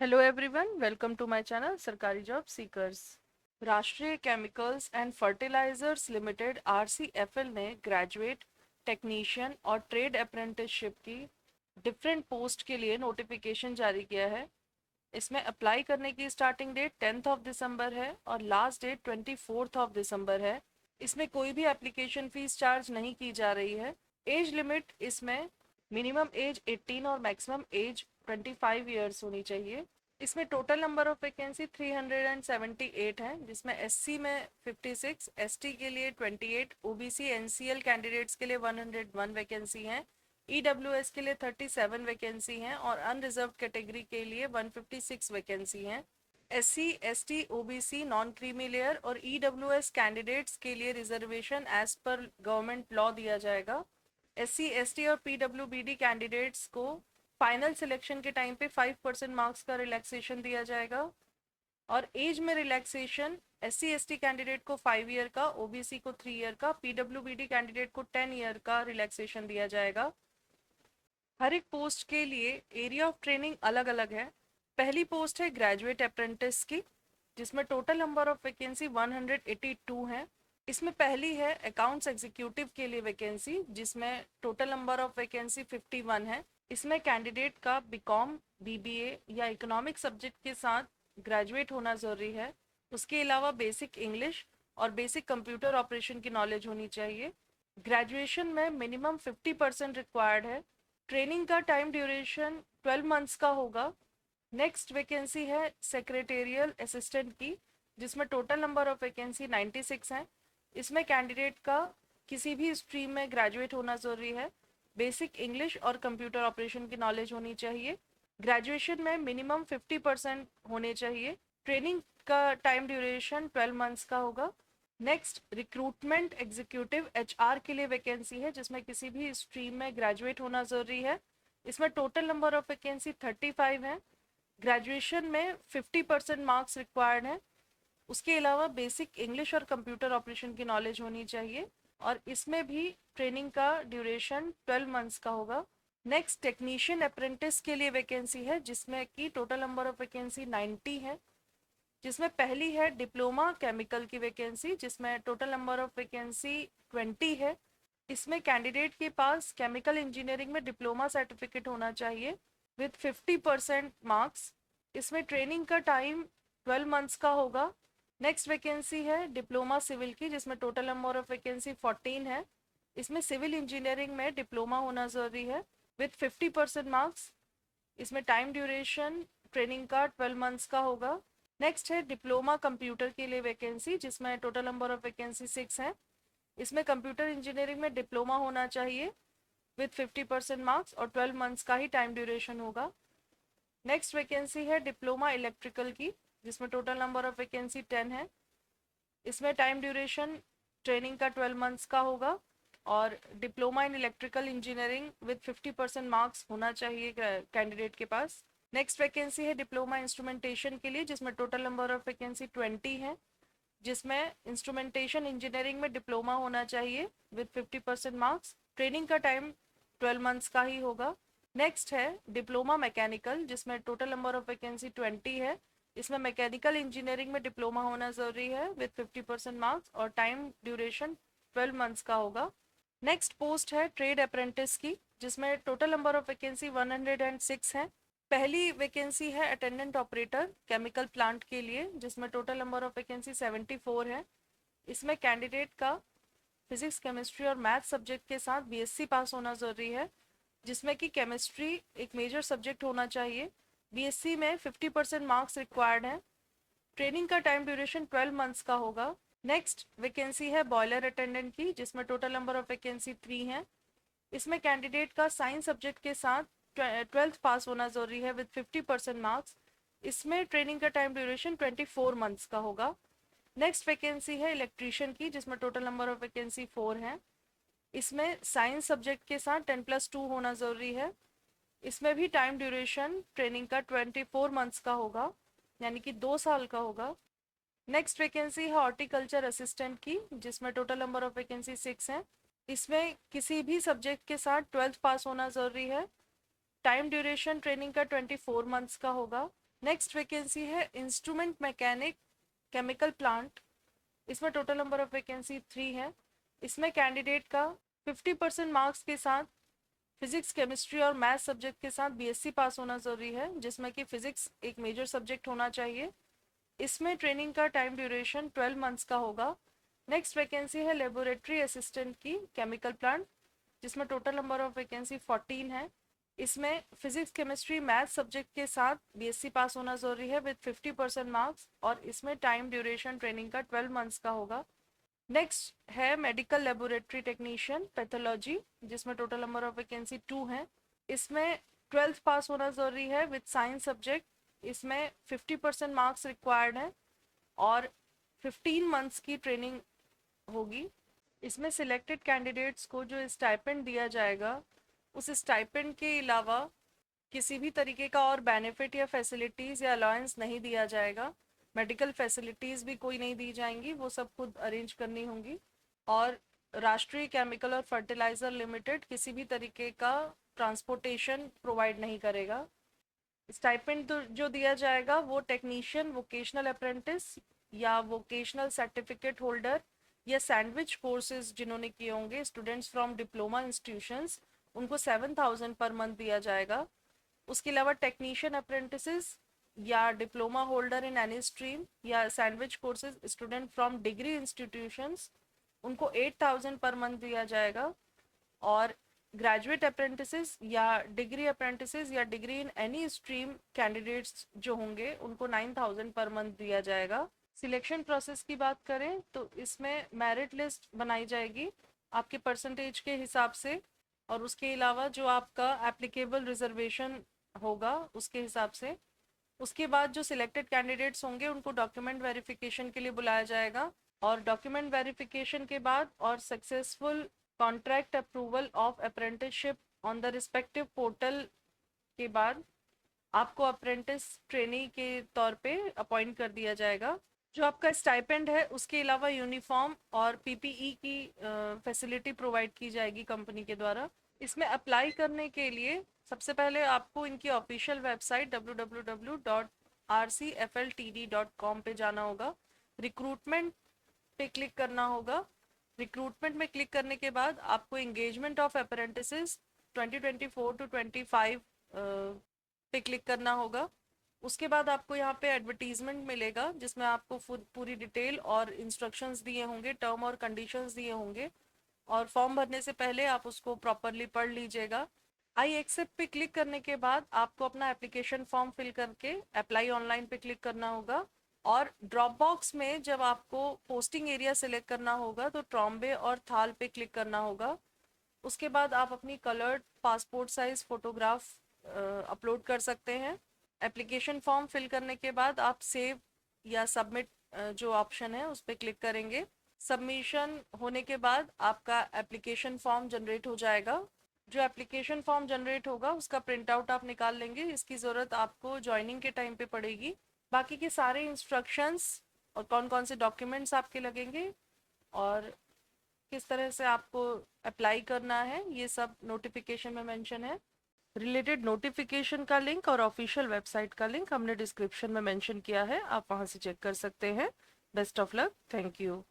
Hello everyone, welcome to my channel सरकारी job seekers. Rashtriya chemicals and fertilizers limited RCFL ने graduate, technician और trade apprenticeship की different post के लिए notification जारी किया है। इसमें अप्लाई करने की starting date 10th of December है और last date 24th of December है। इसमें कोई भी एप्लीकेशन फीस चार्ज नहीं की जा रही है। एज लिमिट इसमें मिनिमम एज 18 और मैक्सिमम एज 25 ईयर्स होनी चाहिए। इसमें टोटल नंबर ऑफ वैकेंसी 378 है, जिसमें एससी में 56, एसटी के लिए 28, ओबीसी एनसीएल कैंडिडेट्स के लिए 101 वैकेंसी हैं, ईडब्ल्यूएस के लिए 37 वैकेंसी हैं और अनरिजर्व कैटेगरी के लिए 156 वैकेंसी हैं। SC, ST, OBC, non creamy layer और ईडब्ल्यूएस कैंडिडेट्स के लिए reservation as per government law दिया जाएगा। एससी, एसटी और पीडब्ल्यूबीडी कैंडिडेट्स को फाइनल सिलेक्शन के टाइम पे 5% मार्क्स का रिलैक्सेशन दिया जाएगा और एज में रिलैक्सेशन एससी एसटी कैंडिडेट को 5 ईयर का, ओबीसी को 3 ईयर का, पीडब्ल्यूबीडी कैंडिडेट को 10 ईयर का रिलैक्सेशन दिया जाएगा। हर एक पोस्ट के लिए एरिया ऑफ ट्रेनिंग अलग अलग है। पहली पोस्ट है ग्रेजुएट अप्रेंटिस की, जिसमें टोटल नंबर ऑफ वैकेंसी 182 है। इसमें पहली है अकाउंट्स एग्जीक्यूटिव के लिए वैकेंसी, जिसमें टोटल नंबर ऑफ वैकेंसी 51 है। इसमें कैंडिडेट का बीकॉम, बीबीए या इकोनॉमिक सब्जेक्ट के साथ ग्रेजुएट होना ज़रूरी है। उसके अलावा बेसिक इंग्लिश और बेसिक कंप्यूटर ऑपरेशन की नॉलेज होनी चाहिए। ग्रेजुएशन में मिनिमम 50% रिक्वायर्ड है। ट्रेनिंग का टाइम ड्यूरेशन 12 मंथ्स का होगा। नेक्स्ट वैकेंसी है सेक्रेटेरियल असिस्टेंट की, जिसमें टोटल नंबर ऑफ वैकेंसी 96 हैं। इसमें कैंडिडेट का किसी भी स्ट्रीम में ग्रेजुएट होना ज़रूरी है। बेसिक इंग्लिश और कंप्यूटर ऑपरेशन की नॉलेज होनी चाहिए। ग्रेजुएशन में मिनिमम 50% होने चाहिए। ट्रेनिंग का टाइम ड्यूरेशन 12 मंथ्स का होगा। नेक्स्ट रिक्रूटमेंट एग्जीक्यूटिव एचआर के लिए वैकेंसी है, जिसमें किसी भी स्ट्रीम में ग्रेजुएट होना ज़रूरी है। इसमें टोटल नंबर ऑफ वैकेंसी 35 है। ग्रेजुएशन में 50% मार्क्स रिक्वायर्ड है। उसके अलावा बेसिक इंग्लिश और कंप्यूटर ऑपरेशन की नॉलेज होनी चाहिए और इसमें भी ट्रेनिंग का ड्यूरेशन 12 मंथ्स का होगा। नेक्स्ट टेक्नीशियन अप्रेंटिस के लिए वैकेंसी है, जिसमें कि टोटल नंबर ऑफ वैकेंसी 90 है। जिसमें पहली है डिप्लोमा केमिकल की वैकेंसी, जिसमें टोटल नंबर ऑफ वैकेंसी 20 है। इसमें कैंडिडेट के पास केमिकल इंजीनियरिंग में डिप्लोमा सर्टिफिकेट होना चाहिए विथ 50% मार्क्स। इसमें ट्रेनिंग का टाइम 12 मंथ्स का होगा। नेक्स्ट वैकेंसी है डिप्लोमा सिविल की, जिसमें टोटल नंबर ऑफ वैकेंसी 14 है। इसमें सिविल इंजीनियरिंग में डिप्लोमा होना ज़रूरी है विथ 50% मार्क्स। इसमें टाइम ड्यूरेशन ट्रेनिंग का 12 मंथ्स का होगा। नेक्स्ट है डिप्लोमा कंप्यूटर के लिए वैकेंसी, जिसमें टोटल नंबर ऑफ वैकेंसी 6 है। इसमें कंप्यूटर इंजीनियरिंग में डिप्लोमा होना चाहिए विथ 50% मार्क्स और 12 मंथ्स का ही टाइम ड्यूरेशन होगा। नेक्स्ट वैकेंसी है डिप्लोमा इलेक्ट्रिकल की, जिसमें टोटल नंबर ऑफ वैकेंसी 10 है। इसमें टाइम ड्यूरेशन ट्रेनिंग का 12 मंथ्स का होगा और diploma in electrical engineering with 50% marks होना चाहिए कैंडिडेट के पास। नेक्स्ट वैकेंसी है डिप्लोमा इंस्ट्रूमेंटेशन के लिए, जिसमें टोटल नंबर ऑफ वैकेंसी 20 है। जिसमें इंस्ट्रूमेंटेशन इंजीनियरिंग में डिप्लोमा होना चाहिए विद 50% मार्क्स। ट्रेनिंग का टाइम 12 मंथ्स का ही होगा। नेक्स्ट है डिप्लोमा मैकेनिकल, जिसमें टोटल नंबर ऑफ वैकेंसी 20 है। इसमें मैकेनिकल इंजीनियरिंग में डिप्लोमा होना ज़रूरी है विद 50% मार्क्स और टाइम ड्यूरेशन 12 मंथ्स का होगा। नेक्स्ट पोस्ट है ट्रेड अप्रेंटिस की, जिसमें टोटल नंबर ऑफ वैकेंसी 106 है। पहली वैकेंसी है अटेंडेंट ऑपरेटर केमिकल प्लांट के लिए, जिसमें टोटल नंबर ऑफ वैकेंसी 74 है। इसमें कैंडिडेट का फिजिक्स, केमिस्ट्री और मैथ सब्जेक्ट के साथ बीएससी पास होना ज़रूरी है, जिसमें कि केमिस्ट्री एक मेजर सब्जेक्ट होना चाहिए। बीएससी में 50% मार्क्स रिक्वायर्ड हैं। ट्रेनिंग का टाइम ड्यूरेशन 12 मंथ्स का होगा। नेक्स्ट वैकेंसी है बॉयलर अटेंडेंट की, जिसमें टोटल नंबर ऑफ वैकेंसी 3 है। इसमें कैंडिडेट का साइंस सब्जेक्ट के साथ 12th पास होना ज़रूरी है विद 50% मार्क्स। इसमें ट्रेनिंग का टाइम ड्यूरेशन 24 मंथ्स का होगा। नेक्स्ट वैकेंसी है इलेक्ट्रीशियन की, जिसमें टोटल नंबर ऑफ वैकेंसी 4 है। इसमें साइंस सब्जेक्ट के साथ 10+2 होना ज़रूरी है। इसमें भी टाइम ड्यूरेशन ट्रेनिंग का 24 मंथ्स का होगा, यानी कि 2 साल का होगा। नेक्स्ट वैकेंसी है हॉर्टिकल्चर असिस्टेंट की, जिसमें टोटल नंबर ऑफ वैकेंसी 6 है। इसमें किसी भी सब्जेक्ट के साथ 12th पास होना ज़रूरी है। टाइम ड्यूरेशन ट्रेनिंग का 24 मंथ्स का होगा। नेक्स्ट वैकेंसी है इंस्ट्रूमेंट मैकेनिक केमिकल प्लांट। इसमें टोटल नंबर ऑफ वैकेंसी 3 है। इसमें कैंडिडेट का 50% मार्क्स के साथ फिजिक्स केमिस्ट्री और मैथ सब्जेक्ट के साथ बीएससी पास होना ज़रूरी है, जिसमें कि फिजिक्स एक मेजर सब्जेक्ट होना चाहिए। इसमें ट्रेनिंग का टाइम ड्यूरेशन 12 मंथ्स का होगा। नेक्स्ट वैकेंसी है लेबोरेटरी असिस्टेंट की केमिकल प्लांट, जिसमें टोटल नंबर ऑफ वैकेंसी 14 है। इसमें फिजिक्स केमिस्ट्री मैथ सब्जेक्ट के साथ बीएससी पास होना ज़रूरी है विद 50% मार्क्स, और इसमें टाइम ड्यूरेशन ट्रेनिंग का 12 मंथ्स का होगा। नेक्स्ट है मेडिकल लेबोरेटरी टेक्नीशियन पैथोलॉजी, जिसमें टोटल नंबर ऑफ वैकेंसी 2 है। इसमें 12th पास होना ज़रूरी है विद साइंस सब्जेक्ट। इसमें 50% मार्क्स रिक्वायर्ड है और 15 मंथ्स की ट्रेनिंग होगी। इसमें सिलेक्टेड कैंडिडेट्स को जो स्टाइपेंड दिया जाएगा, उस स्टाइपेंड के अलावा किसी भी तरीके का और बेनिफिट या फैसिलिटीज़ या अलाउंस नहीं दिया जाएगा। मेडिकल फैसिलिटीज़ भी कोई नहीं दी जाएंगी, वो सब खुद अरेंज करनी होंगी। और राष्ट्रीय केमिकल और फर्टिलाइज़र लिमिटेड किसी भी तरीके का ट्रांसपोर्टेशन प्रोवाइड नहीं करेगा। स्टाइपेंड जो दिया जाएगा वो टेक्नीशियन, वोकेशनल अप्रेंटिस या वोकेशनल सर्टिफिकेट होल्डर या सैंडविच कोर्सेज जिन्होंने किए होंगे, स्टूडेंट्स फ्रॉम डिप्लोमा इंस्टीट्यूशंस, उनको 7,000 पर मंथ दिया जाएगा। उसके अलावा टेक्नीशियन अप्रेंटिसेस या diploma holder in any stream या sandwich courses student from degree institutions, उनको 8,000 पर मंथ दिया जाएगा। और ग्रेजुएट अप्रेंटिसेस या डिग्री अप्रेंटिसेस या degree in any stream candidates जो होंगे, उनको 9,000 पर मंथ दिया जाएगा। सिलेक्शन प्रोसेस की बात करें तो इसमें मेरिट लिस्ट बनाई जाएगी आपके परसेंटेज के हिसाब से, और उसके अलावा जो आपका एप्लीकेबल रिजर्वेशन होगा उसके हिसाब से। उसके बाद जो सिलेक्टेड कैंडिडेट्स होंगे उनको डॉक्यूमेंट वेरिफिकेशन के लिए बुलाया जाएगा, और डॉक्यूमेंट वेरिफिकेशन के बाद और successful contract approval of apprenticeship on the respective portal के बाद आपको अप्रेंटिस ट्रेनी के तौर पे अपॉइंट कर दिया जाएगा। जो आपका स्टाइपेंड है उसके अलावा यूनिफॉर्म और पीपीई की फैसिलिटी प्रोवाइड की जाएगी कंपनी के द्वारा। इसमें अप्लाई करने के लिए सबसे पहले आपको इनकी ऑफिशियल वेबसाइट www.rcfltd.com पे जाना होगा। रिक्रूटमेंट पे क्लिक करना होगा। रिक्रूटमेंट में क्लिक करने के बाद आपको एंगेजमेंट ऑफ अप्रेंटिसेस 2024 टू 25 पे क्लिक करना होगा। उसके बाद आपको यहाँ पे एडवर्टीजमेंट मिलेगा जिसमें आपको पूरी डिटेल और इंस्ट्रक्शंस दिए होंगे, टर्म और कंडीशंस दिए होंगे, और फॉर्म भरने से पहले आप उसको प्रॉपरली पढ़ लीजिएगा। आई एक्सेप्ट पे क्लिक करने के बाद आपको अपना एप्लीकेशन फॉर्म फिल करके अप्लाई ऑनलाइन पे क्लिक करना होगा, और ड्रॉप बॉक्स में जब आपको पोस्टिंग एरिया सिलेक्ट करना होगा तो ट्रॉम्बे और थाल पे क्लिक करना होगा। उसके बाद आप अपनी coloured passport size photograph upload कर सकते हैं। एप्लीकेशन फॉर्म फिल करने के बाद आप सेव या सबमिट जो ऑप्शन है उस पर क्लिक करेंगे। सबमिशन होने के बाद आपका एप्लीकेशन फॉर्म जनरेट हो जाएगा। जो एप्लीकेशन फॉर्म जनरेट होगा उसका प्रिंट आउट आप निकाल लेंगे, इसकी ज़रूरत आपको ज्वाइनिंग के टाइम पे पड़ेगी। बाकी के सारे इंस्ट्रक्शंस और कौन कौन से डॉक्यूमेंट्स आपके लगेंगे और किस तरह से आपको अप्लाई करना है, ये सब नोटिफिकेशन में मेंशन है। रिलेटेड नोटिफिकेशन का लिंक और ऑफिशियल वेबसाइट का लिंक हमने डिस्क्रिप्शन में मेंशन किया है, आप वहां से चेक कर सकते हैं। Best of luck, thank you.